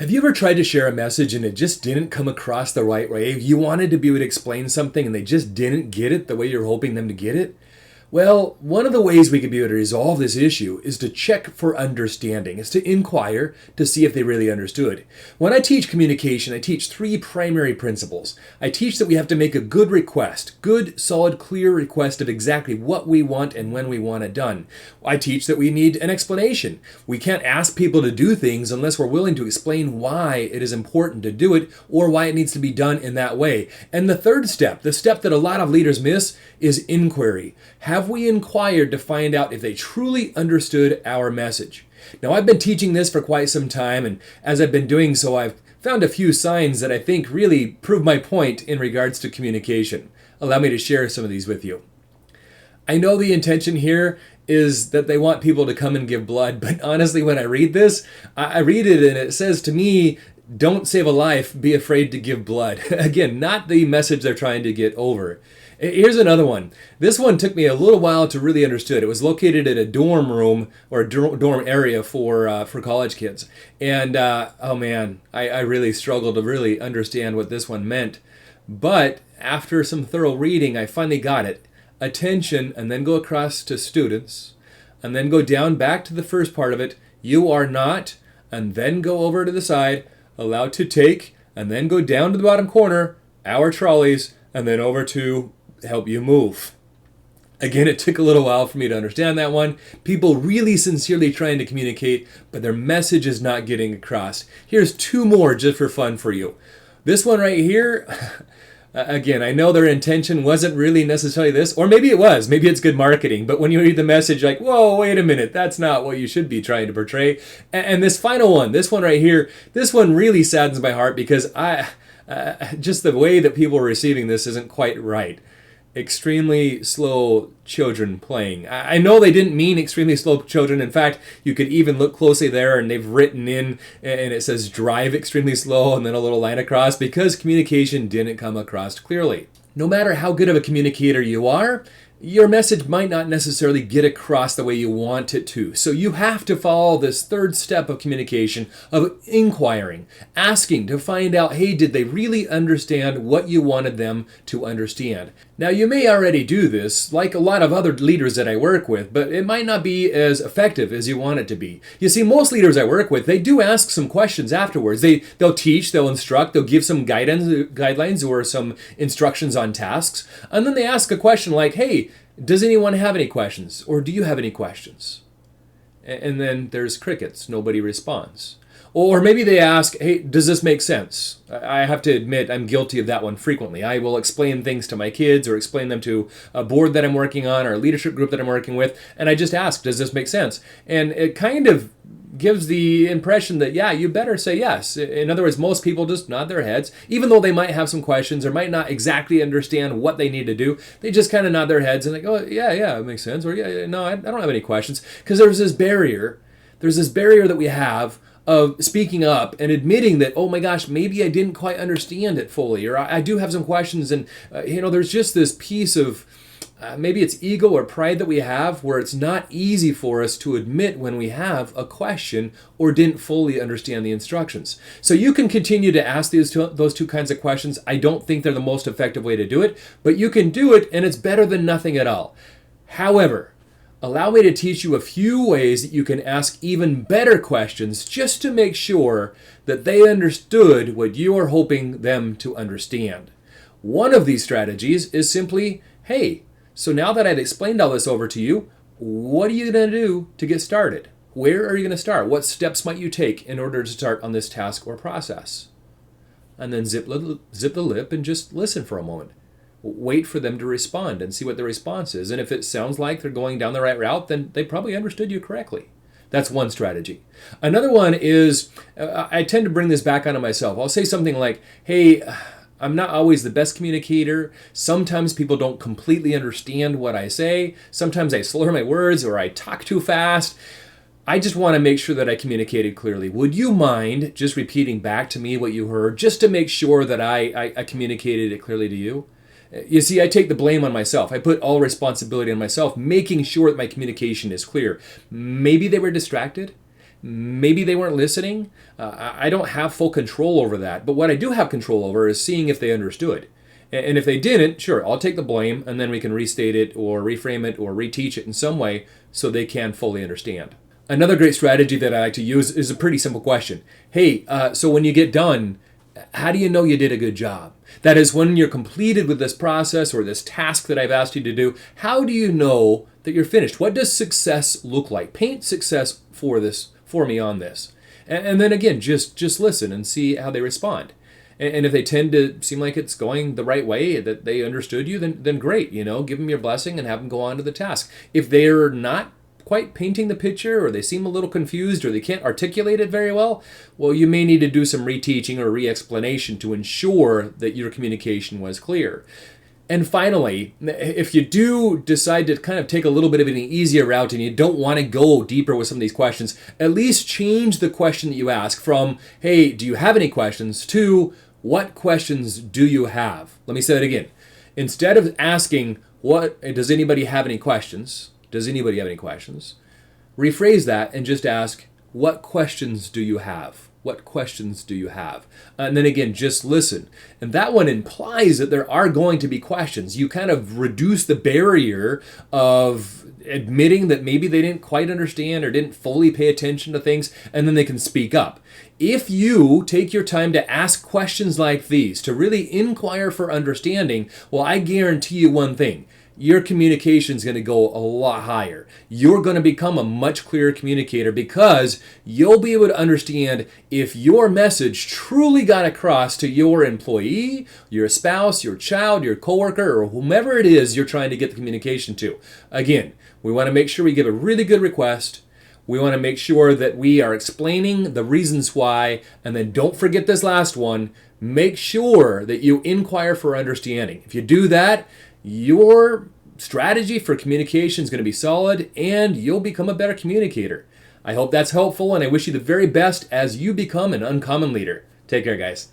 Have you ever tried to share a message and it just didn't come across the right way? You wanted to be able to explain something and they just didn't get it the way you're hoping them to get it? Well, one of the ways we could be able to resolve this issue is to check for understanding. It's to inquire to see if they really understood. When I teach communication, I teach three primary principles. I teach that we have to make a good request, good, solid, clear request of exactly what we want and when we want it done. I teach that we need an explanation. We can't ask people to do things unless we're willing to explain why it is important to do it or why it needs to be done in that way. And the third step, the step that a lot of leaders miss, is inquiry. Have we inquired to find out if they truly understood our message? Now, I've been teaching this for quite some time, and as I've been doing so, I've found a few signs that I think really prove my point in regards to communication. Allow me to share some of these with you. I know the intention here is that they want people to come and give blood, but honestly, when I read this, I read it and it says to me, don't save a life, be afraid to give blood. Again, not the message they're trying to get over. Here's another one. This one took me a little while to really understand. It was located in a dorm room or a dorm area for college kids. And oh man, I really struggled to really understand what this one meant. But after some thorough reading, I finally got it. Attention, and then go across to students, and then go down back to the first part of it. You are not, and then go over to the side, allowed to take, and then go down to the bottom corner, our trolleys, and then over to help you move. Again, it took a little while for me to understand that one. People really sincerely trying to communicate, but their message is not getting across. Here's two more just for fun for you. This one right here, again, I know their intention wasn't really necessarily this, or maybe it was. Maybe it's good marketing, but when you read the message, like, whoa, wait a minute, that's not what you should be trying to portray. And this final one, this one right here, this one really saddens my heart because just the way that people are receiving this isn't quite right. Extremely slow children playing. I know they didn't mean extremely slow children. In fact, you could even look closely there and they've written in and it says drive extremely slow and then a little line across because communication didn't come across clearly. No matter how good of a communicator you are, your message might not necessarily get across the way you want it to. So you have to follow this third step of communication of inquiring, asking to find out, hey, did they really understand what you wanted them to understand? Now, you may already do this, like a lot of other leaders that I work with, but it might not be as effective as you want it to be. You see, most leaders I work with, they do ask some questions afterwards. They'll teach, they'll instruct, they'll give some guidelines or some instructions on tasks, and then they ask a question like, hey, does anyone have any questions? Or do you have any questions? And then there's crickets. Nobody responds. Or maybe they ask, hey, does this make sense? I have to admit I'm guilty of that one frequently. I will explain things to my kids or explain them to a board that I'm working on or a leadership group that I'm working with, and I just ask, does this make sense? And it kind of gives the impression that, yeah, you better say yes. In other words, most people just nod their heads, even though they might have some questions or might not exactly understand what they need to do. They just kind of nod their heads and they go, yeah, it makes sense. Or yeah, no, I don't have any questions. Because there's this barrier that we have of speaking up and admitting that, oh my gosh, maybe I didn't quite understand it fully, or I do have some questions. And, there's just this piece of maybe it's ego or pride that we have where it's not easy for us to admit when we have a question or didn't fully understand the instructions. So you can continue to ask those two kinds of questions. I don't think they're the most effective way to do it, but you can do it and it's better than nothing at all. However, allow me to teach you a few ways that you can ask even better questions just to make sure that they understood what you are hoping them to understand. One of these strategies is simply, hey, so now that I've explained all this over to you, what are you going to do to get started? Where are you going to start? What steps might you take in order to start on this task or process? And then zip the lip and just listen for a moment. Wait for them to respond and see what the response is. And if it sounds like they're going down the right route, then they probably understood you correctly. That's one strategy. Another one is, I tend to bring this back onto myself. I'll say something like, hey, I'm not always the best communicator. Sometimes people don't completely understand what I say. Sometimes I slur my words or I talk too fast. I just want to make sure that I communicated clearly. Would you mind just repeating back to me what you heard just to make sure that I communicated it clearly to you? You see, I take the blame on myself. I put all responsibility on myself, making sure that my communication is clear. Maybe they were distracted. Maybe they weren't listening. I don't have full control over that. But what I do have control over is seeing if they understood. And if they didn't, sure, I'll take the blame, and then we can restate it or reframe it or reteach it in some way so they can fully understand. Another great strategy that I like to use is a pretty simple question. Hey, so when you get done, how do you know you did a good job? That is, when you're completed with this process or this task that I've asked you to do, how do you know that you're finished? What does success look like? Paint success for me on this. And then again, just listen and see how they respond. And if they tend to seem like it's going the right way, that they understood you, then great, give them your blessing and have them go on to the task. If they're not quite painting the picture, or they seem a little confused, or they can't articulate it very well, you may need to do some reteaching or re-explanation to ensure that your communication was clear. And finally, if you do decide to kind of take a little bit of an easier route and you don't want to go deeper with some of these questions, at least change the question that you ask from, hey, do you have any questions, to what questions do you have? Let me say that again. Instead of asking, does anybody have any questions? Does anybody have any questions? Rephrase that and just ask, what questions do you have? What questions do you have? And then again, just listen. And that one implies that there are going to be questions. You kind of reduce the barrier of admitting that maybe they didn't quite understand or didn't fully pay attention to things, and then they can speak up. If you take your time to ask questions like these, to really inquire for understanding, I guarantee you one thing. Your communication is going to go a lot higher. You're going to become a much clearer communicator because you'll be able to understand if your message truly got across to your employee, your spouse, your child, your coworker, or whomever it is you're trying to get the communication to. Again, we want to make sure we give a really good request. We want to make sure that we are explaining the reasons why, and then don't forget this last one. Make sure that you inquire for understanding. If you do that, your strategy for communication is going to be solid, and you'll become a better communicator. I hope that's helpful, and I wish you the very best as you become an uncommon leader. Take care, guys.